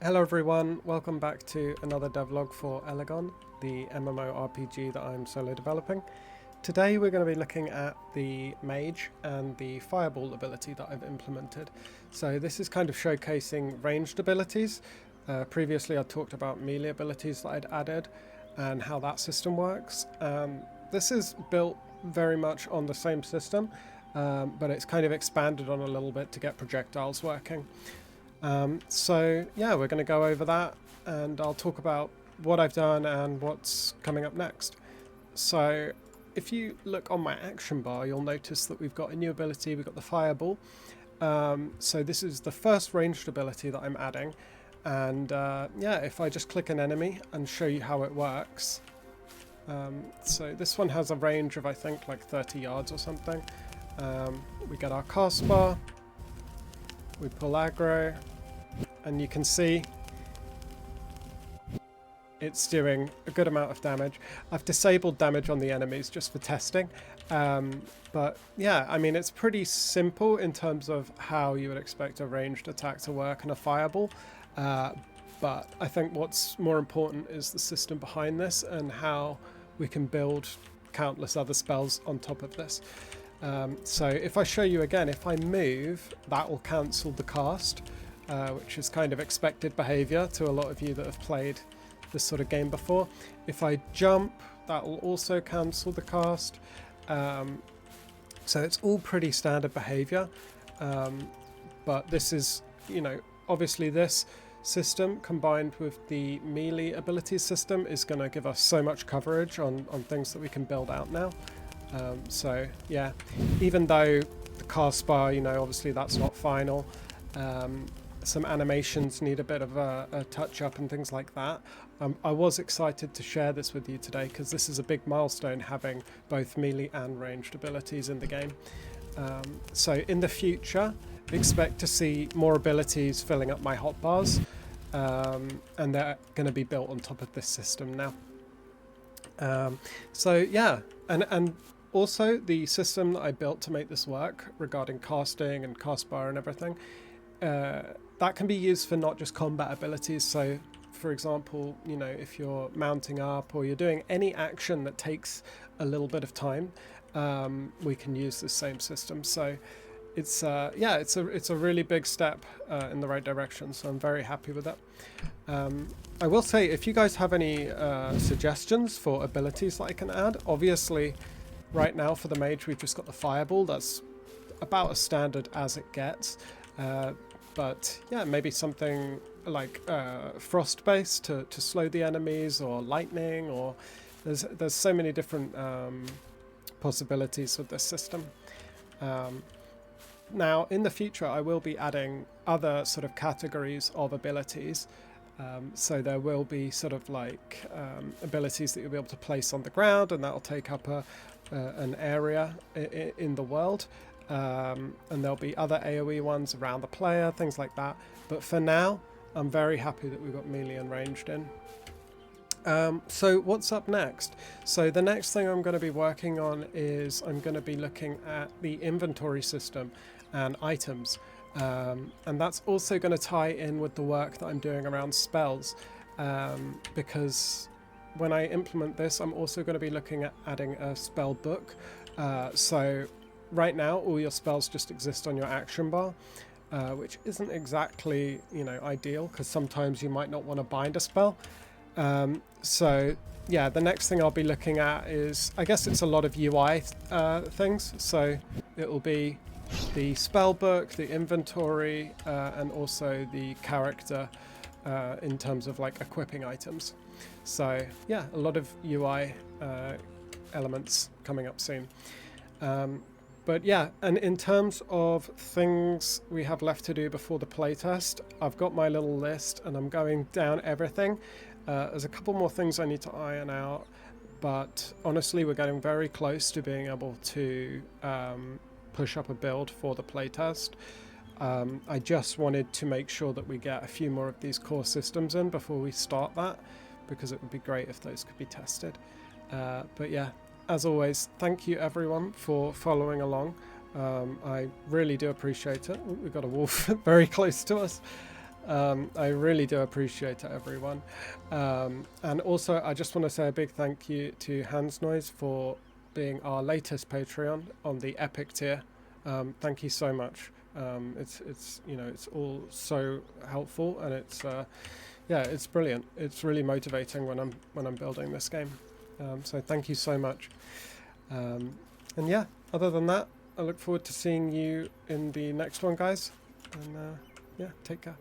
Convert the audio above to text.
Hello everyone, welcome back to another devlog for Elegon, the MMORPG that I'm solo developing. Today we're going to be looking at the mage and the fireball ability that I've implemented. So this is kind of showcasing ranged abilities. Previously I talked about melee abilities that I'd added and how that system works. This is built very much on the same system, but it's kind of expanded on a little bit to get projectiles working. So yeah, we're going to go over that and I'll talk about what I've done and what's coming up next. So if you look on my action bar, you'll notice that we've got a new ability. We've got the fireball. So this is the first ranged ability that I'm adding. And yeah, if I just click an enemy and show you how it works. So this one has a range of, I think, like 30 yards or something. We get our cast bar. We pull aggro, and you can see it's doing a good amount of damage. I've disabled damage on the enemies just for testing, but yeah, I mean, it's pretty simple in terms of how you would expect a ranged attack to work and a fireball, but I think what's more important is the system behind this and how we can build countless other spells on top of this. So if I show you again, if I move, that will cancel the cast, which is kind of expected behavior to a lot of you that have played this sort of game before. If I jump, that will also cancel the cast. So it's all pretty standard behavior. But this is, you know, obviously this system combined with the melee abilities system is going to give us so much coverage on things that we can build out now. So yeah, even though the cast bar, you know, obviously that's not final, some animations need a bit of a touch up and things like that. I was excited to share this with you today because this is a big milestone, having both melee and ranged abilities in the game. So in the future, expect to see more abilities filling up my hotbars, and they're going to be built on top of this system now. So yeah, and also the system that I built to make this work regarding casting and cast bar and everything, that can be used for not just combat abilities. So for example, you know, if you're mounting up or you're doing any action that takes a little bit of time, we can use the same system. So it's yeah, it's a really big step in the right direction, so I'm very happy with that. I will say, if you guys have any suggestions for abilities that I can add, obviously right now for the mage we've just got the fireball. That's about as standard as it gets, but yeah, maybe something like frost based to slow the enemies, or lightning, or there's so many different possibilities with this system. Now in the future I will be adding other sort of categories of abilities. So there will be sort of like abilities that you'll be able to place on the ground, and that'll take up an area in the world. And there'll be other AoE ones around the player, things like that. But for now, I'm very happy that we've got melee and ranged in. So what's up next? So the next thing I'm going to be working on is I'm going to be looking at the inventory system and items. And that's also going to tie in with the work that I'm doing around spells, because when I implement this, I'm also going to be looking at adding a spell book. So right now, all your spells just exist on your action bar, which isn't exactly, you know, ideal, because sometimes you might not want to bind a spell. So yeah, the next thing I'll be looking at is, I guess it's a lot of UI things. So it will be the spell book, the inventory, and also the character in terms of like equipping items. So yeah, a lot of UI elements coming up soon. But yeah, and in terms of things we have left to do before the playtest, I've got my little list and I'm going down everything. There's a couple more things I need to iron out, but honestly we're getting very close to being able to push up a build for the playtest. I just wanted to make sure that we get a few more of these core systems in before we start that, because it would be great if those could be tested. But yeah, as always, thank you everyone for following along. I really do appreciate it. We've got a wolf very close to us. I really do appreciate it, everyone. And also, I just want to say a big thank you to Hans Noise for being our latest Patreon on the Epic tier. Thank you so much. It's you know, it's all so helpful, and it's yeah, it's brilliant. It's really motivating when I'm building this game. So thank you so much. And yeah, other than that, I look forward to seeing you in the next one, guys. And yeah, take care.